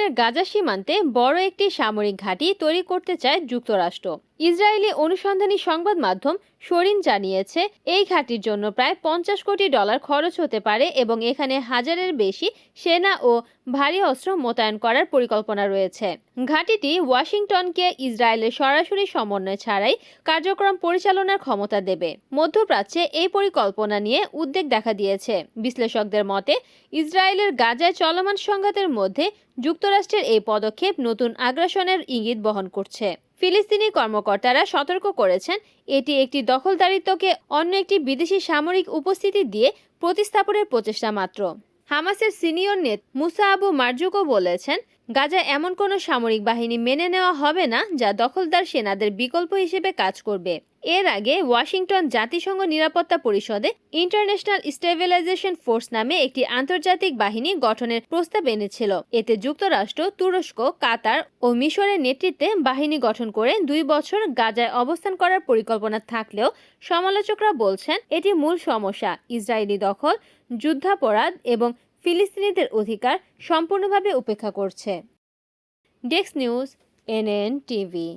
ইসরায়েলের গাজা সীমান্তে বড় একটি সামরিক ঘাঁটি তৈরি করতে চায় যুক্তরাষ্ট্র। ইসরায়েলি অনুসন্ধানী সংবাদ মাধ্যম শরিন জানিয়েছে, এই ঘাঁটির জন্য প্রায় $50 কোটি খরচ হতে পারে এবং এখানে হাজারের বেশি সেনা ও ভারী অস্ত্র মোতায়েন করার পরিকল্পনা রয়েছে। ঘাঁটিটি ওয়াশিংটনকে ইসরায়েলের সরাসরি সমন্বয় ছাড়াই কার্যক্রম পরিচালনার ক্ষমতা দেবে। মধ্যপ্রাচ্যে এই পরিকল্পনা নিয়ে উদ্বেগ দেখা দিয়েছে। বিশ্লেষকদের মতে, ইসরায়েলের গাজায় চলমান সংঘাতের মধ্যে যুক্তরাষ্ট্রের এই পদক্ষেপ নতুন আগ্রাসনের ইঙ্গিত বহন করছে। ফিলিস্তিনি কর্মকর্তারা সতর্ক করেছেন, এটি একটি দখলদারিত্বকে অন্য একটি বিদেশি সামরিক উপস্থিতি দিয়ে প্রতিস্থাপনের প্রচেষ্টা মাত্র। হামাসের সিনিয়র নেতা মুসা আবু মারজুকও বলেছেন, গাজায় এমন কোনো সামরিক বাহিনী মেনে নেওয়া হবে না যা দখলদার সেনাদের বিকল্প হিসেবে কাজ করবে। এর আগে ওয়াশিংটন জাতিসংঘ নিরাপত্তা পরিষদে ইন্টারন্যাশনাল স্টেবিলাইজেশন ফোর্স নামে একটি আন্তর্জাতিক বাহিনী গঠনের প্রস্তাব এনেছিল। এতে যুক্তরাষ্ট্র, তুরস্ক, কাতার ও মিশরের নেতৃত্বে বাহিনী গঠন করে 2 বছর গাজায় অবস্থান করার পরিকল্পনা থাকলেও সমালোচকরা বলছেন, এটি মূল সমস্যা ইসরায়েলি দখল, যুদ্ধাপরাধ এবং ফিলিস্তিনিদের অধিকার সম্পূর্ণভাবে উপেক্ষা করছে। Desk news, NN TV.